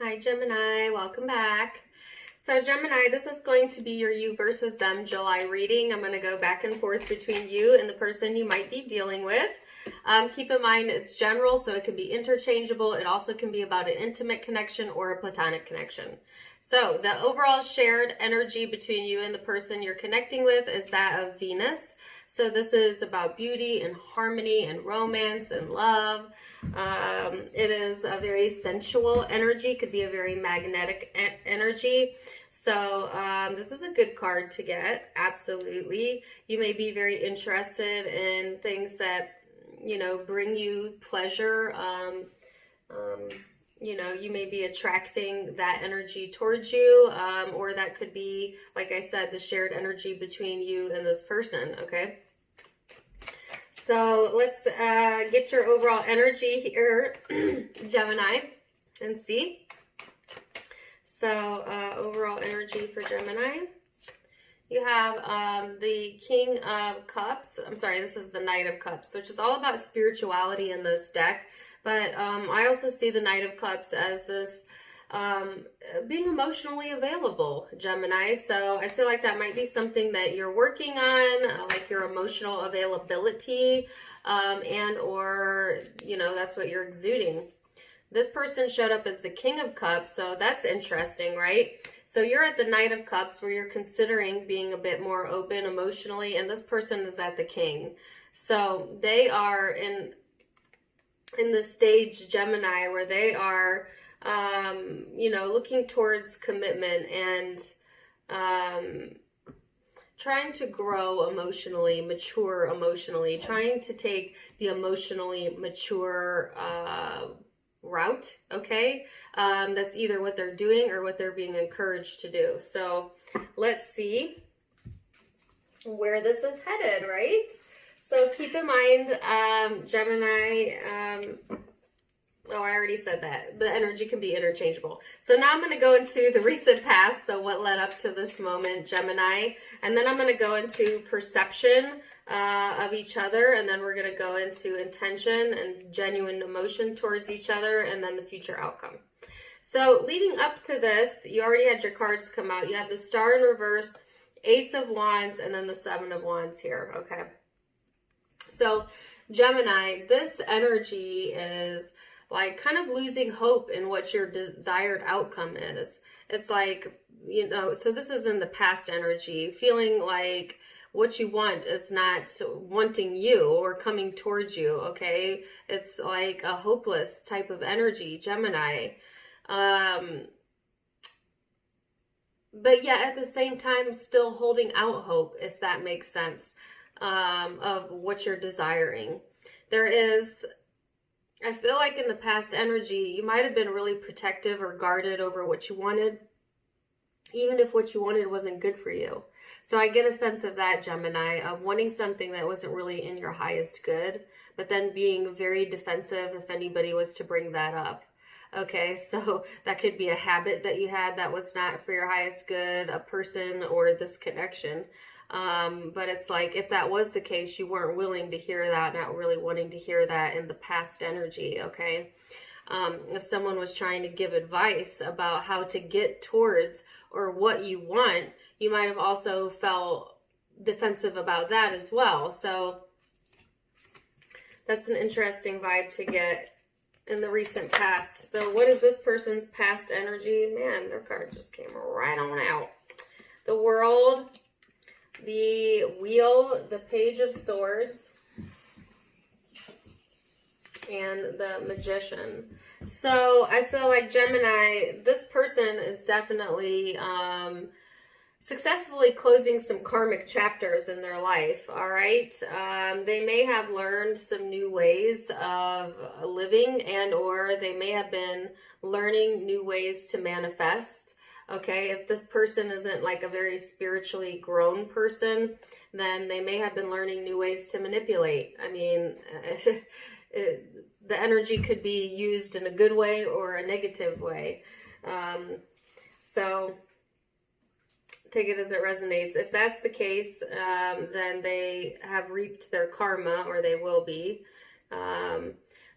Hi Gemini, welcome back. So Gemini, this is going to be your you versus them July reading. I'm going to go back and forth between you and the person you might be dealing with. Keep in mind it's general, so it can be interchangeable. It also can be about an intimate connection or a platonic connection. So the overall shared energy between you and the person you're connecting with is that of Venus. So this is about beauty and harmony and romance and love. It is a very sensual energy, could be a very magnetic energy. So this is a good card to get, absolutely. You may be very interested in things that, you know, bring you pleasure. You know, you may be attracting that energy towards you, or that could be, like I said, the shared energy between you and this person, okay? So let's get your overall energy here, Gemini, and see. So overall energy for Gemini. You have the King of Cups. I'm sorry, this is the Knight of Cups, which is all about spirituality in this deck. But I also see the Knight of Cups as this being emotionally available, Gemini. So I feel like that might be something that you're working on, like your emotional availability, and or, you know, that's what you're exuding. This person showed up as the King of Cups, so that's interesting, right? So you're at the Knight of Cups where you're considering being a bit more open emotionally, and this person is at the King. So they are in the stage, Gemini, where they are, you know, looking towards commitment and trying to grow emotionally, mature emotionally, trying to take the emotionally mature route, okay? That's either what they're doing or what they're being encouraged to do. So let's see where this is headed, right? So keep in mind, Gemini, oh, I already said that. The energy can be interchangeable. So now I'm going to go into the recent past, so what led up to this moment, Gemini. And then I'm going to go into perception of each other, and then we're going to go into intention and genuine emotion towards each other, and then the future outcome. So leading up to this, you already had your cards come out. You have the Star in reverse, Ace of Wands, and then the Seven of Wands here, okay? So Gemini, this energy is like kind of losing hope in what your desired outcome is. It's like, you know, so this is in the past energy, feeling like what you want is not wanting you or coming towards you, okay? It's like a hopeless type of energy, Gemini. But yet at the same time, still holding out hope, if that makes sense, of what you're desiring. There is, I feel like in the past energy, you might have been really protective or guarded over what you wanted, even if what you wanted wasn't good for you. So I get a sense of that, Gemini, of wanting something that wasn't really in your highest good, but then being very defensive if anybody was to bring that up. Okay, so that could be a habit that you had that was not for your highest good, a person, or this connection. But it's like, if that was the case, you weren't willing to hear that, not really wanting to hear that in the past energy, okay? If someone was trying to give advice about how to get towards or what you want, you might have also felt defensive about that as well. So that's an interesting vibe to get in the recent past. So what is this person's past energy? Man, their card just came right on out. The World, the Wheel, the Page of Swords, and the Magician. So I feel like Gemini, this person is definitely successfully closing some karmic chapters in their life, all right? They may have learned some new ways of living, and or they may have been learning new ways to manifest. Okay, if this person isn't like a very spiritually grown person, then they may have been learning new ways to manipulate. I mean, the energy could be used in a good way or a negative way. So take it as it resonates. If that's the case, then they have reaped their karma, or they will be.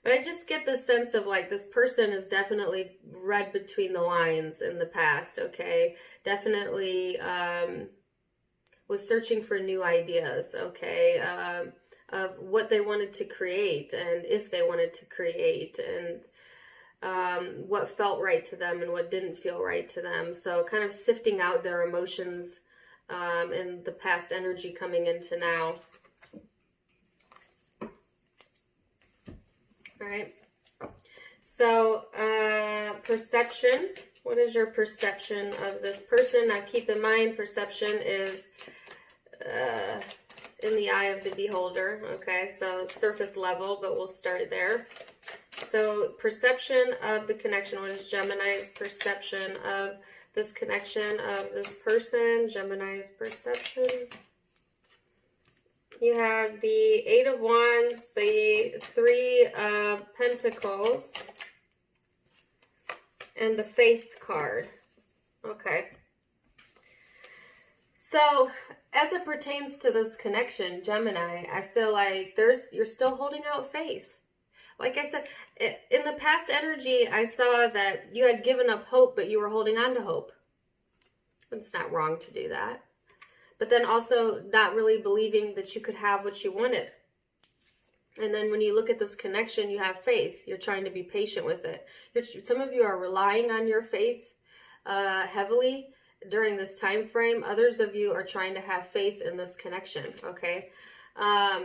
But I just get the sense of like this person has definitely read between the lines in the past, okay? Definitely was searching for new ideas, okay? Of what they wanted to create and if they wanted to create, and what felt right to them and what didn't feel right to them. So kind of sifting out their emotions and the past energy coming into now. All right. So perception. What is your perception of this person? Now keep in mind, perception is in the eye of the beholder. Okay, so surface level, but we'll start there. So perception of the connection. What is Gemini's perception of this connection of this person? Gemini's perception. You have the Eight of Wands, the Three of Pentacles, and the Faith card. Okay. So as it pertains to this connection, Gemini, I feel like you're still holding out faith. Like I said, in the past energy, I saw that you had given up hope, but you were holding on to hope. It's not wrong to do that. But then also not really believing that you could have what you wanted. And then when you look at this connection, you have faith. You're trying to be patient with it. Some of you are relying on your faith heavily during this time frame. Others of you are trying to have faith in this connection, okay?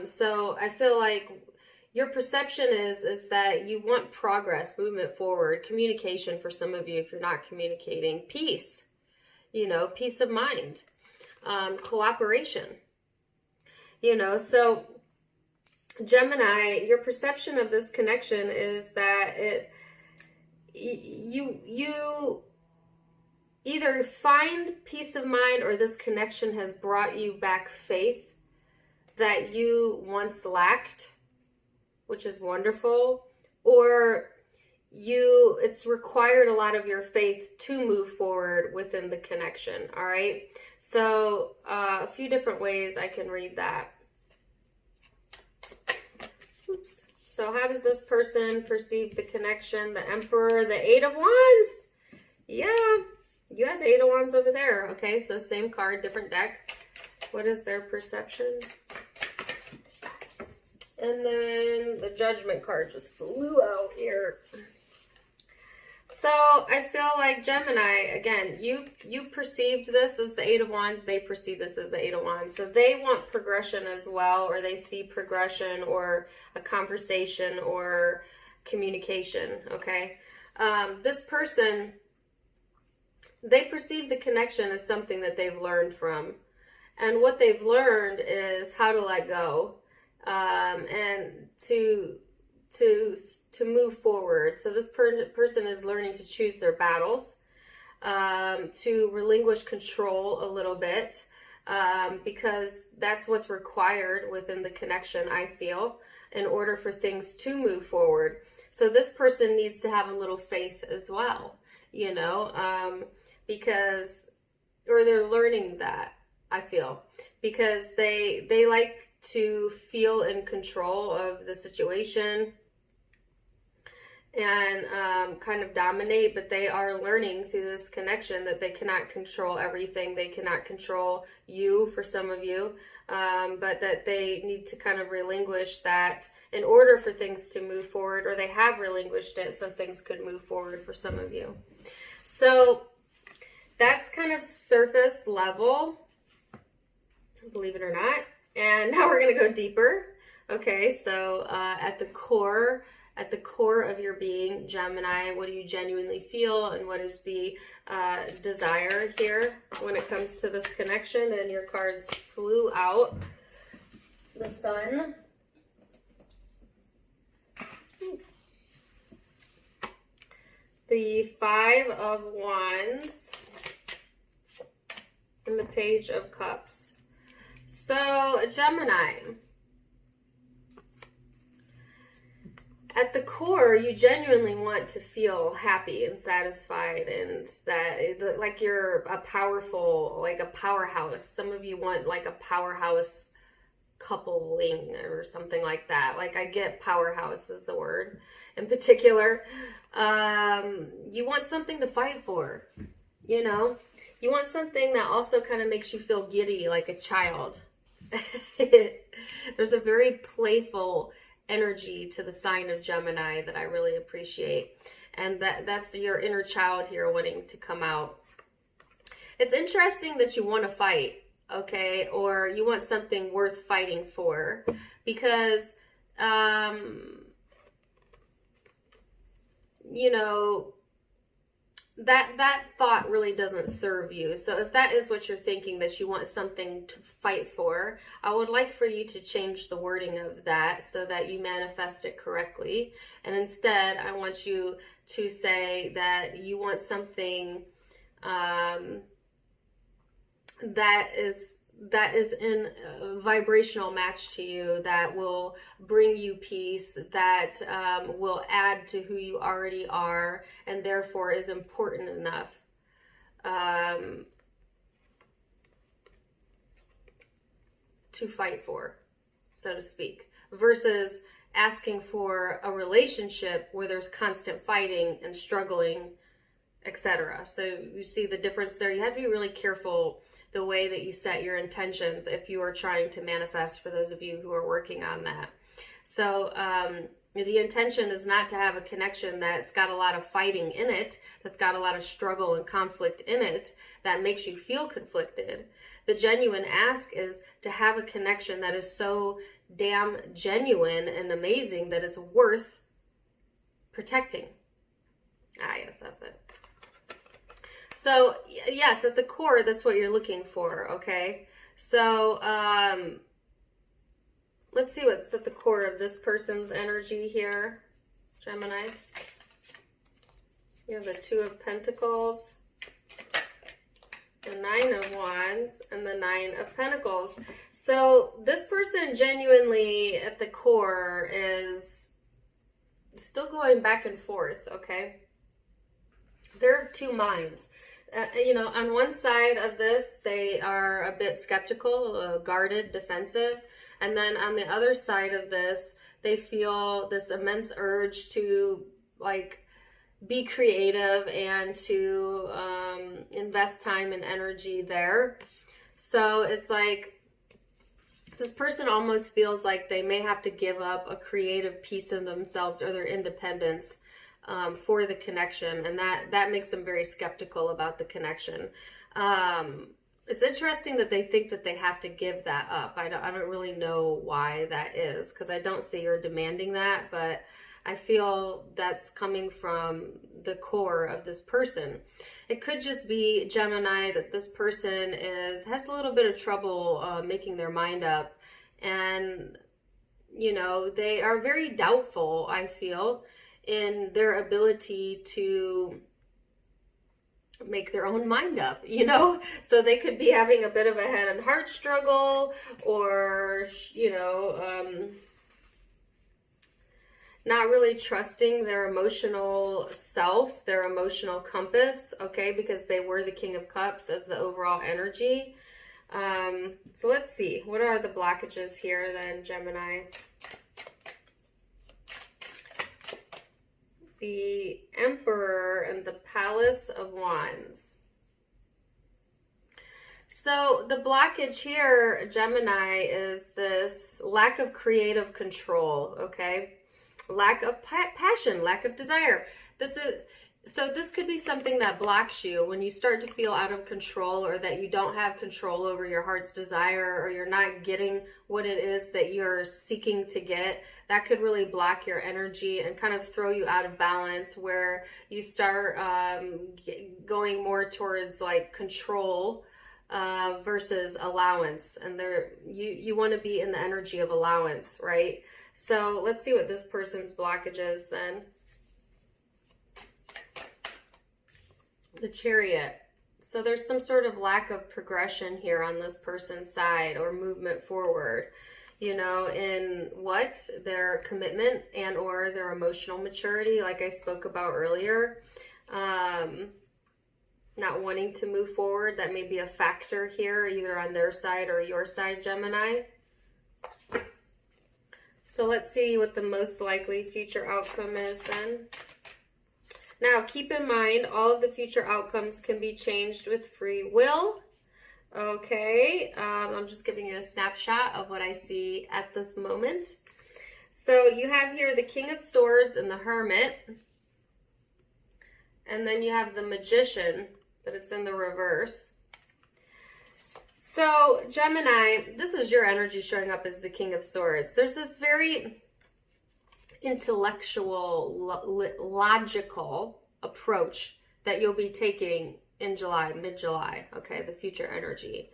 So I feel like your perception is that you want progress, movement forward, communication for some of you if you're not communicating, peace, peace of mind, cooperation, so Gemini, your perception of this connection is that you either find peace of mind, or this connection has brought you back faith that you once lacked, which is wonderful, or it's required a lot of your faith to move forward within the connection. All right. So a few different ways I can read that. Oops. So how does this person perceive the connection? The Emperor, the Eight of Wands. Yeah, you had the Eight of Wands over there. Okay, so same card, different deck. What is their perception? And then the Judgment card just flew out here. So I feel like Gemini, again, you perceived this as the Eight of Wands. They perceive this as the Eight of Wands. So they want progression as well, or they see progression or a conversation or communication, okay? This person, they perceive the connection as something that they've learned from. And what they've learned is how to let go. And to move forward. So this person is learning to choose their battles, to relinquish control a little bit, because that's what's required within the connection, I feel, in order for things to move forward. So this person needs to have a little faith as well, because, or they're learning that, I feel, because they like to feel in control of the situation and kind of dominate, but they are learning through this connection that they cannot control everything. They cannot control you, for some of you, but that they need to kind of relinquish that in order for things to move forward, or they have relinquished it so things could move forward for some of you. So that's kind of surface level, believe it or not. And now we're going to go deeper. Okay, so at the core of your being, Gemini, what do you genuinely feel, and what is the desire here when it comes to this connection? And your cards flew out. The Sun. The Five of Wands. And the Page of Cups. So, Gemini, at the core, you genuinely want to feel happy and satisfied, and that, like, you're a powerful, like a powerhouse. Some of you want, like, a powerhouse coupling or something like that. Like, I get powerhouse is the word in particular. You want something to fight for, you know? You want something that also kind of makes you feel giddy like a child. There's a very playful energy to the sign of Gemini that I really appreciate. And that's your inner child here wanting to come out. It's interesting that you want to fight, okay? Or you want something worth fighting for. Because, you know, that thought really doesn't serve you. So if that is what you're thinking, that you want something to fight for, I would like for you to change the wording of that so that you manifest it correctly. And instead, I want you to say that you want something that is in a vibrational match to you, that will bring you peace, that will add to who you already are, and therefore is important enough to fight for, so to speak, versus asking for a relationship where there's constant fighting and struggling, etc. So you see the difference there. You have to be really careful the way that you set your intentions if you are trying to manifest, for those of you who are working on that. So the intention is not to have a connection that's got a lot of fighting in it, that's got a lot of struggle and conflict in it, that makes you feel conflicted. The genuine ask is to have a connection that is so damn genuine and amazing that it's worth protecting. Ah, yes, that's it. So, yes, at the core, that's what you're looking for, okay? So, let's see what's at the core of this person's energy here, Gemini. You have the Two of Pentacles, the Nine of Wands, and the Nine of Pentacles. So, this person genuinely, at the core, is still going back and forth, okay? There are two minds. You know, on one side of this, they are a bit skeptical, guarded, defensive. And then on the other side of this, they feel this immense urge to, like, be creative and to invest time and energy there. So it's like this person almost feels like they may have to give up a creative piece of themselves or their independence for the connection, and that makes them very skeptical about the connection. It's interesting that they think that they have to give that up. I don't really know why that is, because I don't see her demanding that, but I feel that's coming from the core of this person. It could just be, Gemini, that this person has a little bit of trouble making their mind up, and you know, they are very doubtful, I feel, in their ability to make their own mind up, you know? So they could be having a bit of a head and heart struggle, or, you know, not really trusting their emotional self, their emotional compass, okay? Because they were the King of Cups as the overall energy. So let's see. What are the blockages here then, Gemini? The Emperor and the Palace of Wands. So the blockage here, Gemini, is this lack of creative control, okay? Lack of passion, lack of desire. This could be something that blocks you when you start to feel out of control, or that you don't have control over your heart's desire, or you're not getting what it is that you're seeking to get. That could really block your energy and kind of throw you out of balance, where you start going more towards like control versus allowance. And you want to be in the energy of allowance, right? So let's see what this person's blockage is then. The Chariot. So there's some sort of lack of progression here on this person's side, or movement forward, you know, in what? Their commitment and or their emotional maturity, like I spoke about earlier. Not wanting to move forward, that may be a factor here, either on their side or your side, Gemini. So let's see what the most likely future outcome is then. Now, keep in mind, all of the future outcomes can be changed with free will. Okay, I'm just giving you a snapshot of what I see at this moment. So you have here the King of Swords and the Hermit. And then you have the Magician, but it's in the reverse. So, Gemini, this is your energy showing up as the King of Swords. There's this very intellectual, logical approach that you'll be taking in July, mid-July, okay, the future energy.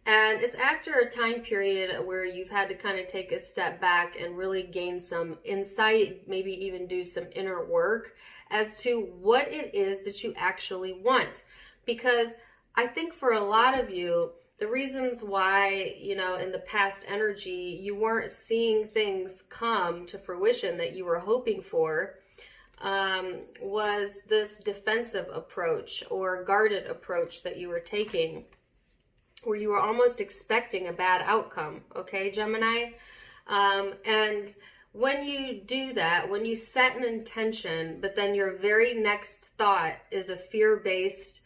And it's after a time period where you've had to kind of take a step back and really gain some insight, maybe even do some inner work as to what it is that you actually want. Because I think for a lot of you, the reasons why, you know, in the past energy, you weren't seeing things come to fruition that you were hoping for, was this defensive approach or guarded approach that you were taking, where you were almost expecting a bad outcome, okay, Gemini? And when you do that, when you set an intention, but then your very next thought is a fear-based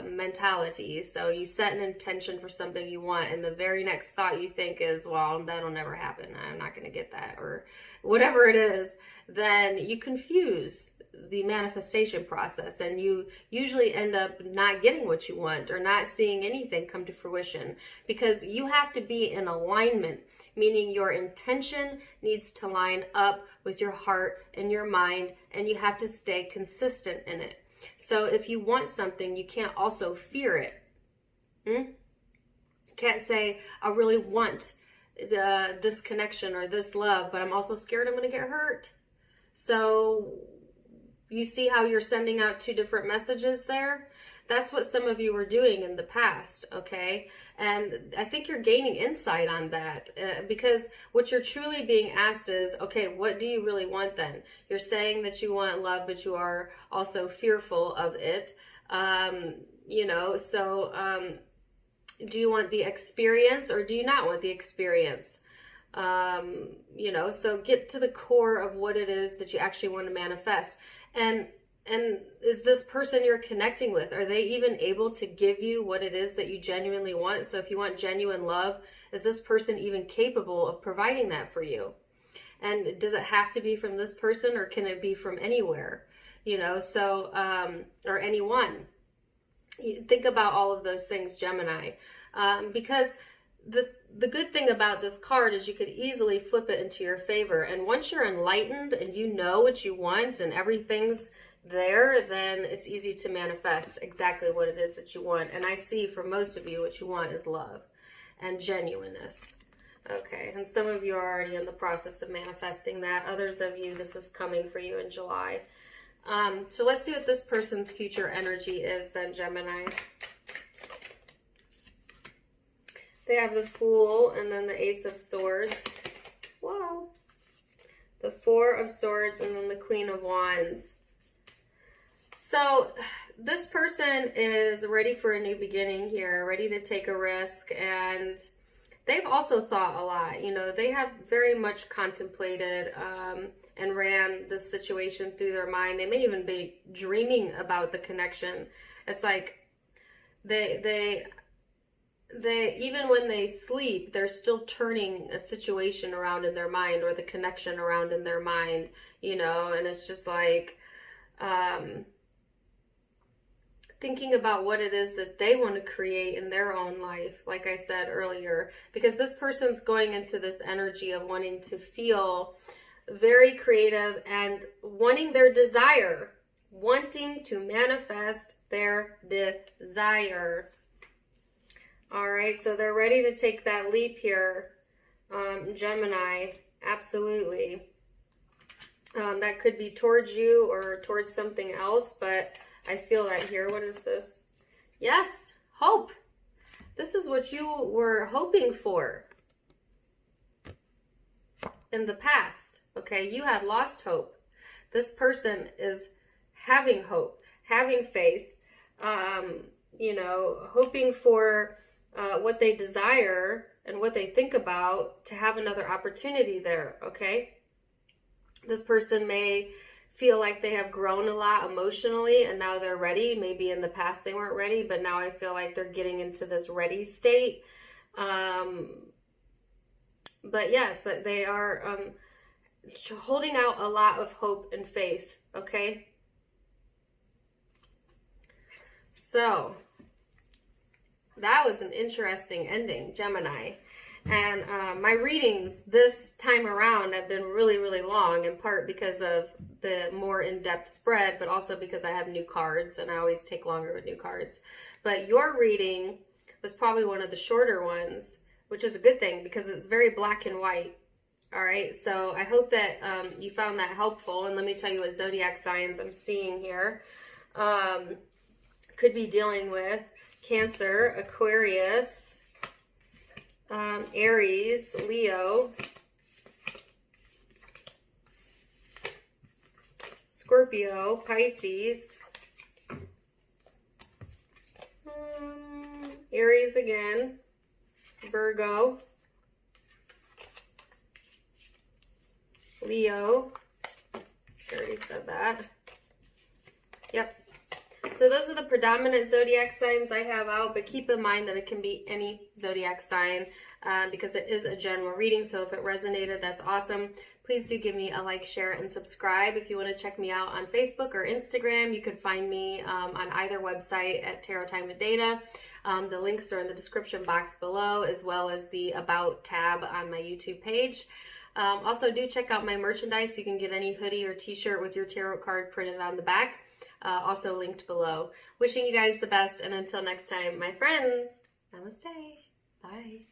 mentality. So you set an intention for something you want, and the very next thought you think is, well, that'll never happen, I'm not going to get that, or whatever it is, then you confuse the manifestation process, and you usually end up not getting what you want or not seeing anything come to fruition, because you have to be in alignment, meaning your intention needs to line up with your heart and your mind, and you have to stay consistent in it. So if you want something, you can't also fear it. You can't say, I really want this connection or this love, but I'm also scared I'm going to get hurt. So you see how you're sending out two different messages there? That's what some of you were doing in the past, okay? And I think you're gaining insight on that, because what you're truly being asked is, okay, what do you really want then? You're saying that you want love, but you are also fearful of it. You know, so do you want the experience or do you not want the experience? You know, so get to the core of what it is that you actually want to manifest. And is this person you're connecting with, are they even able to give you what it is that you genuinely want? So if you want genuine love, is this person even capable of providing that for you? And does it have to be from this person, or can it be from anywhere? You know, so, or anyone. Think about all of those things, Gemini, because the good thing about this card is you could easily flip it into your favor. And once you're enlightened and you know what you want and everything's there, then it's easy to manifest exactly what it is that you want. And I see for most of you, what you want is love and genuineness. Okay, and some of you are already in the process of manifesting that. Others of you, this is coming for you in July. So let's see what this person's future energy is then, Gemini. They have the Fool and then the Ace of Swords. Whoa. The Four of Swords and then the Queen of Wands. So this person is ready for a new beginning here, ready to take a risk, and they've also thought a lot. You know, they have very much contemplated and ran this situation through their mind. They may even be dreaming about the connection. It's like they even when they sleep, they're still turning a situation around in their mind, or the connection around in their mind, you know, and it's just like thinking about what it is that they want to create in their own life, like I said earlier, because this person's going into this energy of wanting to feel very creative and wanting their desire, wanting to manifest their desire. All right, so they're ready to take that leap here, Gemini, absolutely. That could be towards you or towards something else, but I feel that here. What is this? Yes, hope. This is what you were hoping for in the past, okay? You had lost hope. This person is having hope, having faith, you know, hoping for what they desire, and what they think about to have another opportunity there, okay? This person may feel like they have grown a lot emotionally and now they're ready. Maybe in the past they weren't ready, but now I feel like they're getting into this ready state. But yes, they are holding out a lot of hope and faith, okay? So, that was an interesting ending, Gemini. And my readings this time around have been really, really long, in part because of the more in-depth spread, but also because I have new cards, and I always take longer with new cards. But your reading was probably one of the shorter ones, which is a good thing because it's very black and white. All right, so I hope that you found that helpful. And let me tell you what zodiac signs I'm seeing here. Could be dealing with Cancer, Aquarius, Aries, Leo, Scorpio, Pisces, Aries again, Virgo, Leo, I already said that. Yep. So those are the predominant zodiac signs I have out, but keep in mind that it can be any zodiac sign because it is a general reading. So if it resonated, that's awesome. Please do give me a like, share, and subscribe. If you want to check me out on Facebook or Instagram, you can find me on either website at Tarot Time with Dana. The links are in the description box below, as well as the About tab on my YouTube page. Also, do check out my merchandise. You can get any hoodie or t-shirt with your tarot card printed on the back. Also linked below. Wishing you guys the best, and until next time, my friends, namaste. Bye.